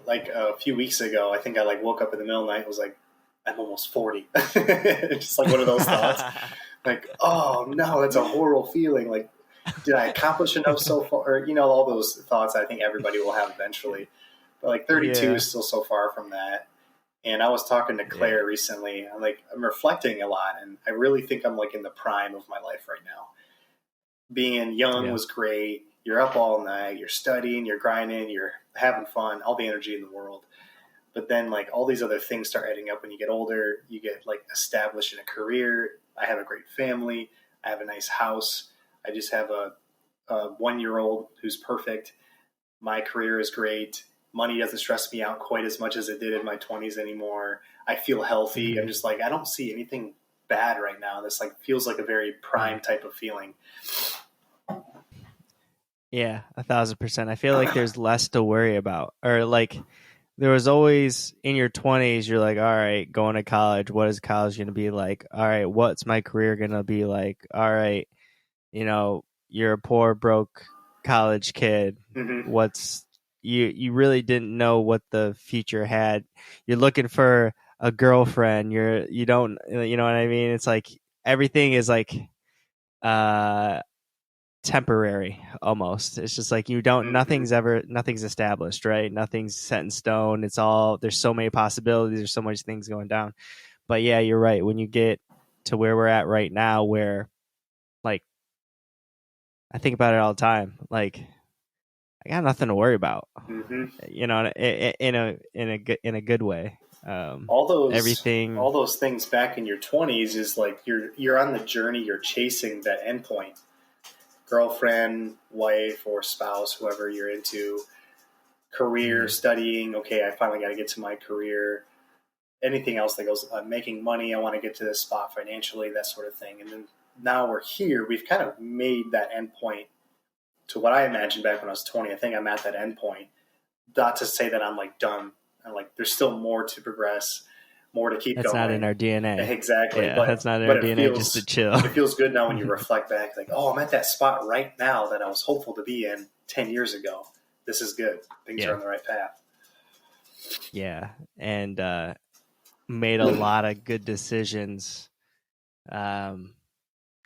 like a few weeks ago, I think I like woke up in the middle of the night and was like, I'm almost 40. Just like one of those thoughts. Like, oh no, that's a horrible feeling. Like, did I accomplish enough so far? Or, all those thoughts I think everybody will have eventually. But like 32 Yeah. is still so far from that. And I was talking to Yeah. Claire recently. I'm reflecting a lot, and I really think I'm like in the prime of my life right now. Being young Yeah. was great. You're up all night, you're studying, you're grinding, you're having fun, all the energy in the world. But then like all these other things start adding up when you get older. You get like established in a career. I have a great family. I have a nice house. I just have a 1 year old who's perfect. My career is great. Money doesn't stress me out quite as much as it did in my 20s anymore. I feel healthy. I'm Mhm. just like, I don't see anything bad right now. This like feels like a very prime Mhm. type of feeling. Yeah, 1,000%. I feel like there's less to worry about, or like there was always in your 20s. You're like, all right, going to college. What is college going to be like? All right, what's my career going to be like? All right, you're a poor, broke college kid. Mm-hmm. What's you really didn't know what the future had. You're looking for a girlfriend. You don't, you know what I mean? It's like everything is like uh temporary almost. It's just like you don't Mm-hmm. nothing's established, right? Nothing's set in stone. It's all there's so many possibilities, there's so much things going down. But yeah, you're right. When you get to where we're at right now, where like I think about it all the time, like I got nothing to worry about, Mm-hmm. in a good way. all those Everything. all those things back in your 20s is like you're on the journey, you're chasing that endpoint, girlfriend, wife, or spouse, whoever you're into, career, Mhm. studying. Okay, I finally got to get to my career. Anything else that goes, making money, I want to get to this spot financially, that sort of thing. And then now we're here, we've kind of made that endpoint to what I imagined back when I was 20. I think I'm at that endpoint. Not to say that I'm like done. I'm like, there's still more to progress, more to keep That's not in going. our DNA. Exactly. Yeah, that's not in But our DNA. Just to chill. it feels good now when you reflect back, like, oh, I'm at that spot right now that I was hopeful to be in 10 years ago. This is good. Things are Yeah, on the right path. yeah, and made a lot of good decisions um,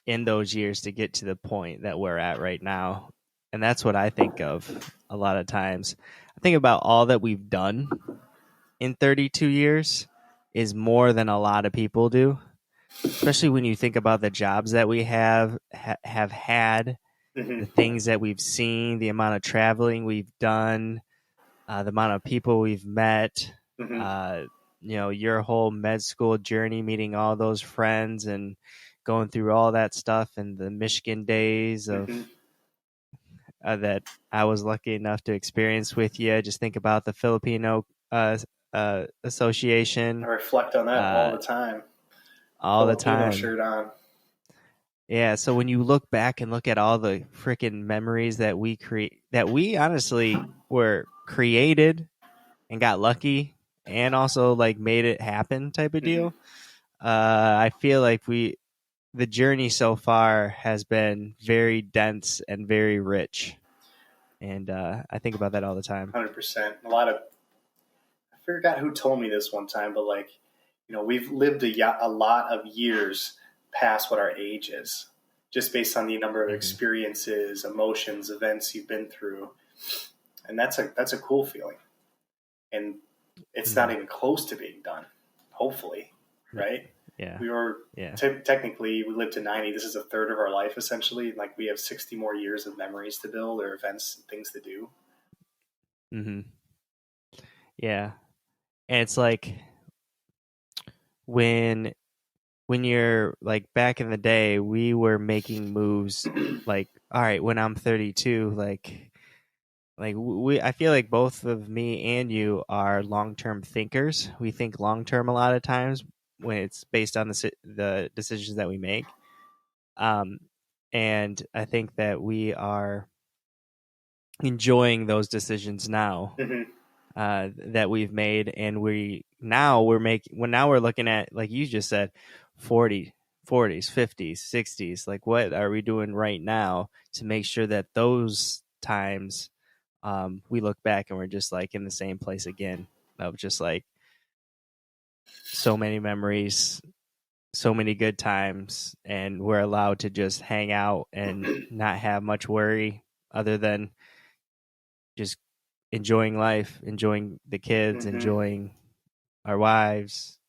in those years to get to the point that we're at right now. And that's what I think of a lot of times. I think about all that we've done in 32 years is more than a lot of people do, especially when you think about the jobs that we have had, the Mm-hmm. things that we've seen, the amount of traveling we've done, the amount of people we've met, Mm-hmm. uh, your whole med school journey, meeting all those friends and going through all that stuff, and the Michigan days of Mm-hmm. that I was lucky enough to experience with you. Just think about the Filipino I Association reflect on that all uh, the time. all the Filipino time. shirt on. Yeah, so when you look back and look at all the freaking memories that we honestly were created and got lucky and also like made it happen type of Mm-hmm. deal. I feel like the journey so far has been very dense and very rich, and I think about that all the time. 100%. I forgot who told me this one time, but like, we've lived a lot of years past what our age is, just based on the number of Hmm. experiences, emotions, events you've been through, and that's a cool feeling. And it's not Hmm. even close to being done. Hopefully, right? Yeah, We were yeah, technically we lived to 90. This is a third of our life essentially. Like we have 60 more years of memories to build or events and things to do. hmm, yeah. And it's like when you're like back in the day, we were making moves like, all right, when I'm 32, like we I feel like both of me and you are long-term thinkers. We think long-term a lot of times when it's based on the decisions that we make. Um and I think that we are enjoying those decisions now Mm-hmm. that we've made, and now we're looking at, like you just said, 40s, 50s, 60s. Like what are we doing right now to make sure that those times we look back and we're just like in the same place again of just like so many memories, so many good times, and we're allowed to just hang out and not have much worry other than just enjoying life, enjoying the kids, Hmm. enjoying our wives,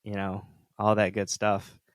you know, all that good stuff.